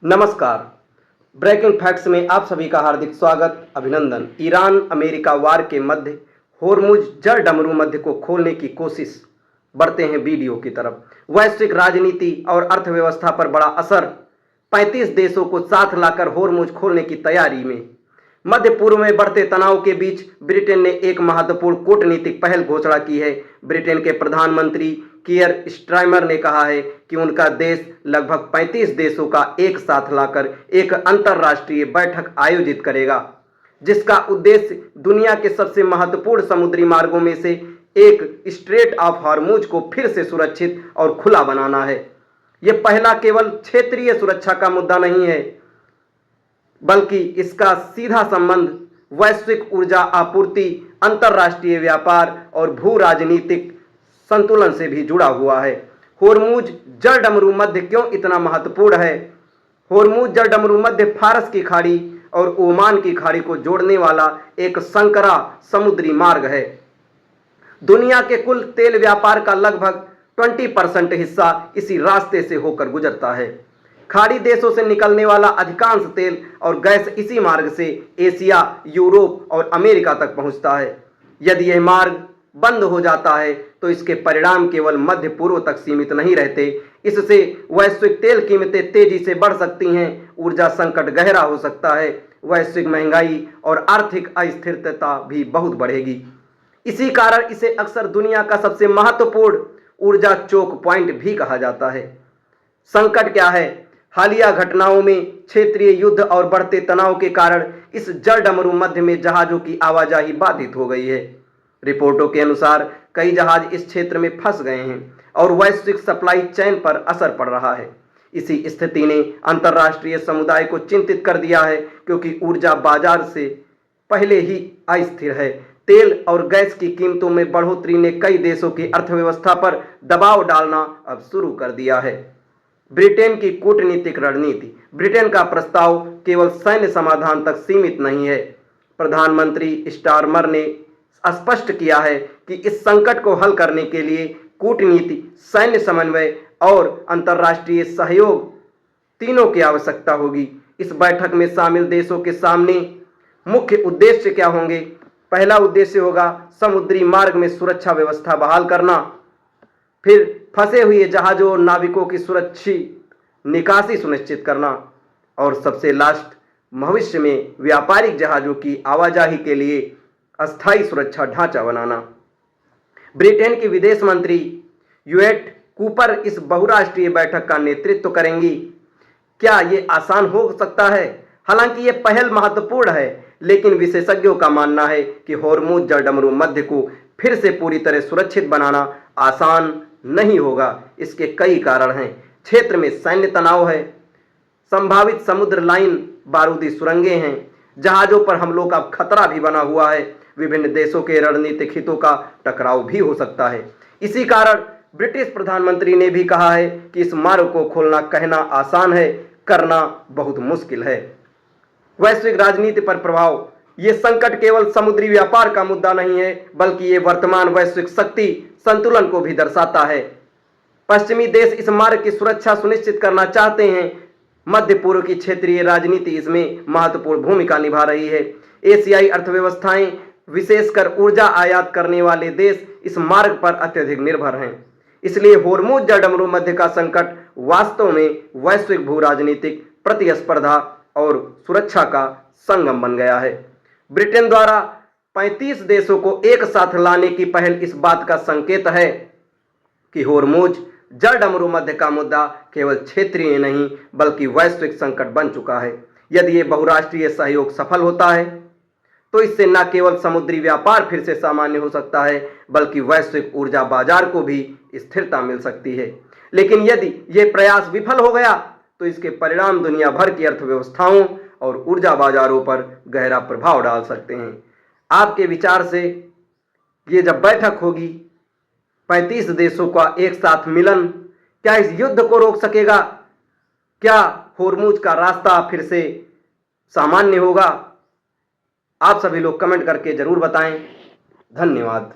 नमस्कार। Breaking facts में आप सभी का हार्दिक स्वागत, अभिनंदन। ईरान अमेरिका वार के मध्य होर्मुज जल डमरू मध्य को खोलने की कोशिश। बढ़ते हैं वीडियो की तरफ। वैश्विक राजनीति और अर्थव्यवस्था पर बड़ा असर। 35 देशों को साथ लाकर होर्मुज खोलने की तैयारी में। मध्य पूर्व में बढ़ते तनाव के बीच ब्रिटेन ने एक महत्वपूर्ण कूटनीतिक पहल घोषणा की है। ब्रिटेन के प्रधानमंत्री कियर स्टारमर ने कहा है कि उनका देश लगभग 35 देशों का एक साथ लाकर एक अंतर्राष्ट्रीय बैठक आयोजित करेगा, जिसका उद्देश्य दुनिया के सबसे महत्वपूर्ण समुद्री मार्गों में से एक स्ट्रेट ऑफ हॉर्मुज को फिर से सुरक्षित और खुला बनाना है। यह पहला केवल क्षेत्रीय सुरक्षा का मुद्दा नहीं है, बल्कि इसका सीधा संबंध वैश्विक ऊर्जा आपूर्ति, अंतर्राष्ट्रीय व्यापार और भू राजनीतिक संतुलन से भी जुड़ा हुआ है। होर्मुज जल डमरू मध्य क्यों इतना महत्वपूर्ण है? होर्मुज जल डमरू मध्य फारस की खाड़ी और ओमान की खाड़ी को जोड़ने वाला एक संकरा समुद्री मार्ग है। दुनिया के कुल तेल व्यापार का लगभग 20% हिस्सा इसी रास्ते से होकर गुजरता है। खाड़ी देशों से निकलने वाला अधिकांश तेल और गैस इसी मार्ग से एशिया, यूरोप और अमेरिका तक पहुंचता है। यदि यह मार्ग बंद हो जाता है तो इसके परिणाम केवल मध्य पूर्व तक सीमित नहीं रहते। इससे वैश्विक तेल कीमतें तेजी से बढ़ सकती हैं, ऊर्जा संकट गहरा हो सकता है, वैश्विक महंगाई और आर्थिक अस्थिरता भी बहुत बढ़ेगी। इसी कारण इसे अक्सर दुनिया का सबसे महत्वपूर्ण ऊर्जा चोक पॉइंट भी कहा जाता है। संकट क्या है? हालिया घटनाओं में क्षेत्रीय युद्ध और बढ़ते तनाव के कारण इस जल डमरू मध्य में जहाजों की आवाजाही बाधित हो गई है। रिपोर्टों के अनुसार कई जहाज इस क्षेत्र में फंस गए हैं और वैश्विक सप्लाई चेन पर असर पड़ रहा है। इसी स्थिति ने अंतर्राष्ट्रीय समुदाय को चिंतित कर दिया है, क्योंकि ऊर्जा बाजार से पहले ही अस्थिर है। तेल और गैस की कीमतों में बढ़ोतरी ने कई देशों की अर्थव्यवस्था पर दबाव डालना अब शुरू कर दिया है। ब्रिटेन की कूटनीतिक रणनीति। ब्रिटेन का प्रस्ताव केवल सैन्य समाधान तक सीमित नहीं है। प्रधानमंत्री स्टारमर ने स्पष्ट किया है कि इस संकट को हल करने के लिए कूटनीति, सैन्य समन्वय और अंतर्राष्ट्रीय सहयोग तीनों की आवश्यकता होगी। इस बैठक में शामिल देशों के सामने मुख्य उद्देश्य क्या होंगे? पहला उद्देश्य होगा समुद्री मार्ग में सुरक्षा व्यवस्था बहाल करना, फिर फंसे हुए जहाजों और नाविकों की सुरक्षित निकासी सुनिश्चित करना, और सबसे लास्ट भविष्य में व्यापारिक जहाजों की आवाजाही के लिए अस्थायी सुरक्षा ढांचा बनाना। ब्रिटेन की विदेश मंत्री यूएट कूपर इस बहुराष्ट्रीय बैठक का नेतृत्व करेंगी। क्या ये आसान हो सकता है? हालांकि ये पहल महत्वपूर्ण है, लेकिन विशेषज्ञों का मानना है कि होर्मुज जल डमरू मध्य को फिर से पूरी तरह सुरक्षित बनाना आसान नहीं होगा। इसके कई कारण हैं। क्षेत्र में सैन्य तनाव है, संभावित समुद्र लाइन बारूदी सुरंगें हैं, जहाजों पर हमलों का खतरा भी बना हुआ है, विभिन्न देशों के रणनीतिक हितों का टकराव भी हो सकता है। इसी कारण ब्रिटिश प्रधानमंत्री ने भी कहा है कि इस मार्ग को खोलना कहना आसान है, करना बहुत मुश्किल है। वैश्विक राजनीति पर प्रभाव। ये संकट केवल समुद्री व्यापार का मुद्दा नहीं है, बल्कि ये वर्तमान वैश्विक शक्ति संतुलन को भी दर्शाता है। पश्चिमी देश इस मार्ग की सुरक्षा सुनिश्चित करना चाहते हैं। मध्य पूर्व की क्षेत्रीय राजनीति इसमें महत्वपूर्ण भूमिका निभा रही है। एशियाई अर्थव्यवस्थाएं, विशेषकर ऊर्जा आयात करने वाले देश इस मार्ग पर अत्यधिक निर्भर हैं। इसलिए होर्मुज जल डमरू मध्य का संकट वास्तव में वैश्विक भू राजनीतिक प्रतिस्पर्धा और सुरक्षा का संगम बन गया है। ब्रिटेन द्वारा 35 देशों को एक साथ लाने की पहल इस बात का संकेत है कि होर्मुज जल डमरू मध्य का मुद्दा केवल क्षेत्रीय नहीं, बल्कि वैश्विक संकट बन चुका है। यदि ये बहुराष्ट्रीय सहयोग सफल होता है तो इससे न केवल समुद्री व्यापार फिर से सामान्य हो सकता है, बल्कि वैश्विक ऊर्जा बाजार को भी स्थिरता मिल सकती है। लेकिन यदि ये प्रयास विफल हो गया तो इसके परिणाम दुनिया भर की अर्थव्यवस्थाओं और ऊर्जा बाजारों पर गहरा प्रभाव डाल सकते हैं। आपके विचार से ये जब बैठक होगी, 35 देशों का एक साथ मिलन, क्या इस युद्ध को रोक सकेगा? क्या होर्मुज का रास्ता फिर से सामान्य होगा? आप सभी लोग कमेंट करके जरूर बताएं। धन्यवाद।